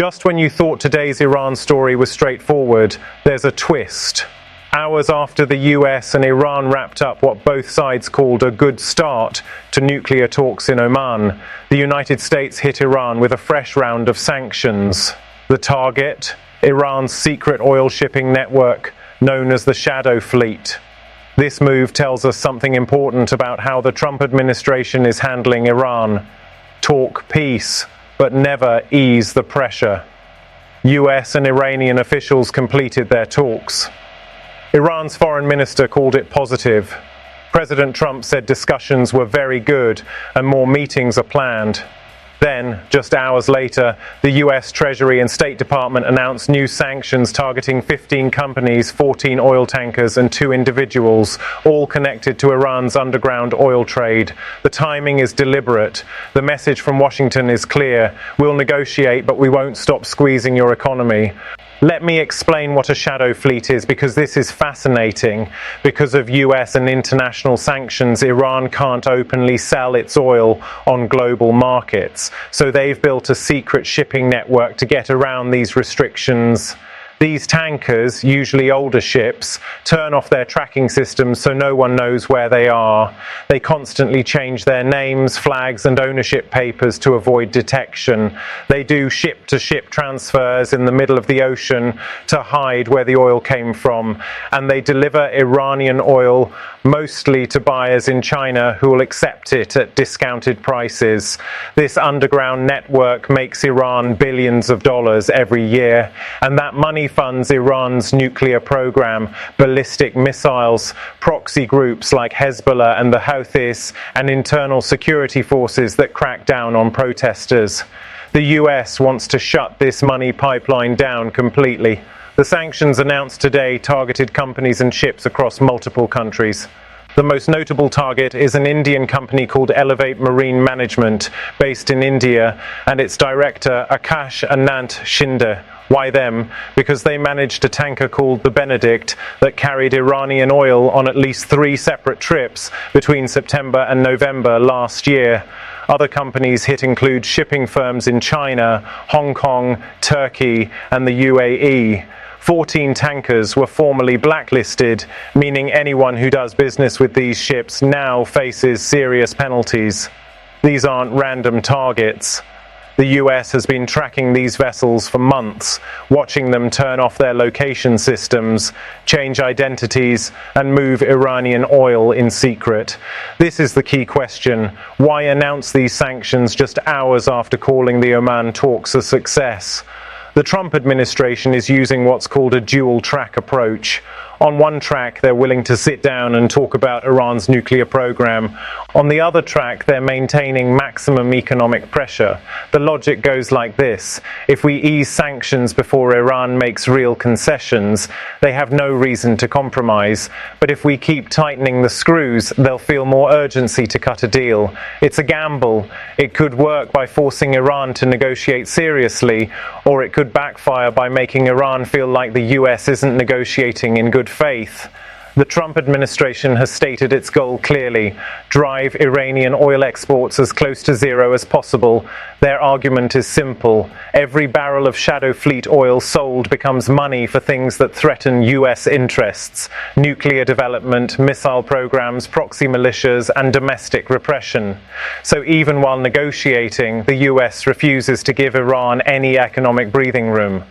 Just when you thought today's Iran story was straightforward, there's a twist. Hours after the US and Iran wrapped up what both sides called a good start to nuclear talks in Oman, the United States hit Iran with a fresh round of sanctions. The target? Iran's secret oil shipping network, known as the Shadow Fleet. This move tells us something important about how the Trump administration is handling Iran. Talk peace, but never ease the pressure. US and Iranian officials completed their talks. Iran's foreign minister called it positive. President Trump said discussions were very good and more meetings are planned. Then, just hours later, the US Treasury and State Department announced new sanctions targeting 15 companies, 14 oil tankers and 2 individuals, all connected to Iran's underground oil trade. The timing is deliberate. The message from Washington is clear. We'll negotiate, but we won't stop squeezing your economy. Let me explain what a shadow fleet is, because this is fascinating. Because of US and international sanctions, Iran can't openly sell its oil on global markets. So they've built a secret shipping network to get around these restrictions. These tankers, usually older ships, turn off their tracking systems so no one knows where they are. They constantly change their names, flags and ownership papers to avoid detection. They do ship-to-ship transfers in the middle of the ocean to hide where the oil came from. And they deliver Iranian oil mostly to buyers in China who will accept it at discounted prices. This underground network makes Iran billions of dollars every year, and that money funds Iran's nuclear program, ballistic missiles, proxy groups like Hezbollah and the Houthis, and internal security forces that crack down on protesters. The US wants to shut this money pipeline down completely. The sanctions announced today targeted companies and ships across multiple countries. The most notable target is an Indian company called Elevate Marine Management, based in India, and its director Akash Anant Shinde. Why them? Because they managed a tanker called the BENEDICT that carried Iranian oil on at least 3 separate trips between September and November last year. Other companies hit include shipping firms in China, Hong Kong, Turkey, and the UAE. 14 tankers were formally blacklisted, meaning anyone who does business with these ships now faces serious penalties. These aren't random targets. The US has been tracking these vessels for months, watching them turn off their location systems, change identities, and move Iranian oil in secret. This is the key question. Why announce these sanctions just hours after calling the Oman talks a success? The Trump administration is using what's called a dual-track approach. On one track, they're willing to sit down and talk about Iran's nuclear program. On the other track, they're maintaining maximum economic pressure. The logic goes like this. If we ease sanctions before Iran makes real concessions, they have no reason to compromise. But if we keep tightening the screws, they'll feel more urgency to cut a deal. It's a gamble. It could work by forcing Iran to negotiate seriously, or it could backfire by making Iran feel like the US isn't negotiating in good faith. The Trump administration has stated its goal clearly: drive Iranian oil exports as close to zero as possible. Their argument is simple. Every barrel of shadow fleet oil sold becomes money for things that threaten US interests: nuclear development, missile programs, proxy militias, and domestic repression. So even while negotiating, the US refuses to give Iran any economic breathing room.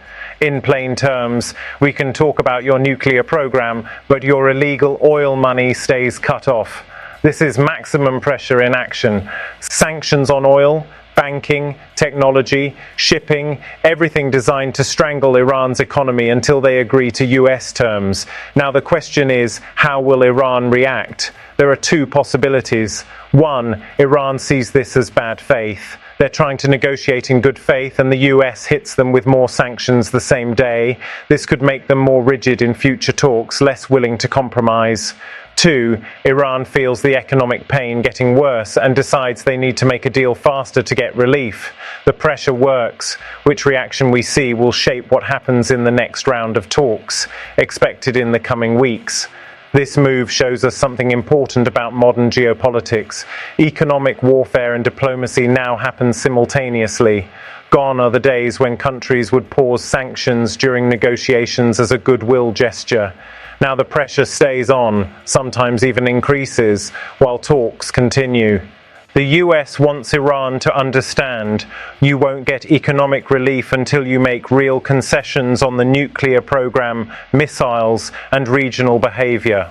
In plain terms, we can talk about your nuclear program, but your illegal oil money stays cut off. This is maximum pressure in action. Sanctions on oil, banking, technology, shipping, everything designed to strangle Iran's economy until they agree to US terms. Now the question is, how will Iran react? There are 2 possibilities. 1, Iran sees this as bad faith. They're trying to negotiate in good faith, and the US hits them with more sanctions the same day. This could make them more rigid in future talks, less willing to compromise. 2, Iran feels the economic pain getting worse and decides they need to make a deal faster to get relief. The pressure works. Which reaction we see will shape what happens in the next round of talks, expected in the coming weeks. This move shows us something important about modern geopolitics. Economic warfare and diplomacy now happen simultaneously. Gone are the days when countries would pause sanctions during negotiations as a goodwill gesture. Now the pressure stays on, sometimes even increases, while talks continue. The US wants Iran to understand you won't get economic relief until you make real concessions on the nuclear program, missiles, and regional behavior.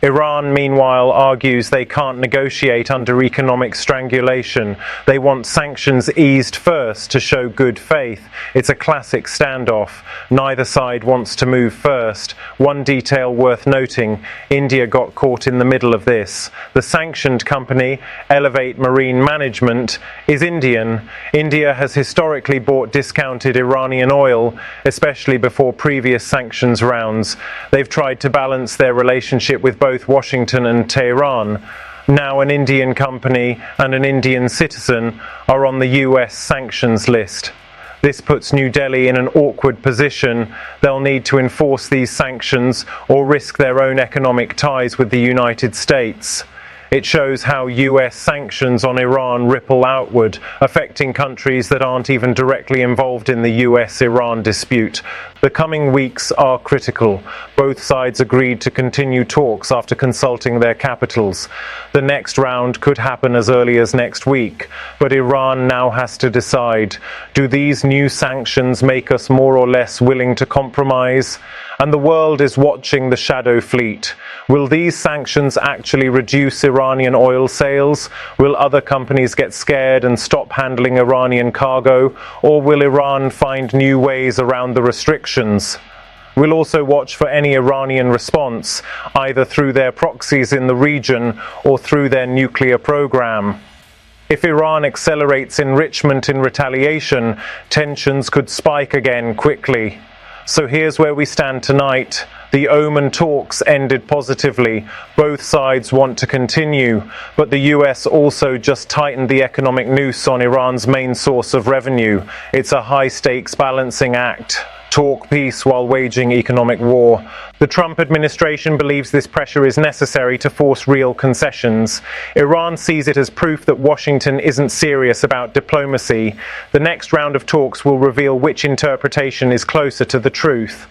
Iran, meanwhile, argues they can't negotiate under economic strangulation. They want sanctions eased first to show good faith. It's a classic standoff. Neither side wants to move first. One detail worth noting, India got caught in the middle of this. The sanctioned company, Elevate Marine Management, is Indian. India has historically bought discounted Iranian oil, especially before previous sanctions rounds. They've tried to balance their relationship with both Washington and Tehran. Now an Indian company and an Indian citizen are on the US sanctions list. This puts New Delhi in an awkward position. They'll need to enforce these sanctions or risk their own economic ties with the United States. It shows how US sanctions on Iran ripple outward, affecting countries that aren't even directly involved in the US-Iran dispute. The coming weeks are critical. Both sides agreed to continue talks after consulting their capitals. The next round could happen as early as next week, but Iran now has to decide, do these new sanctions make us more or less willing to compromise? And the world is watching the shadow fleet. Will these sanctions actually reduce Iranian oil sales? Will other companies get scared and stop handling Iranian cargo? Or will Iran find new ways around the restrictions? We'll also watch for any Iranian response, either through their proxies in the region or through their nuclear program. If Iran accelerates enrichment in retaliation, tensions could spike again quickly. So here's where we stand tonight. The Oman talks ended positively. Both sides want to continue, but the US also just tightened the economic noose on Iran's main source of revenue. It's a high-stakes balancing act. Talk peace while waging economic war. The Trump administration believes this pressure is necessary to force real concessions. Iran sees it as proof that Washington isn't serious about diplomacy. The next round of talks will reveal which interpretation is closer to the truth.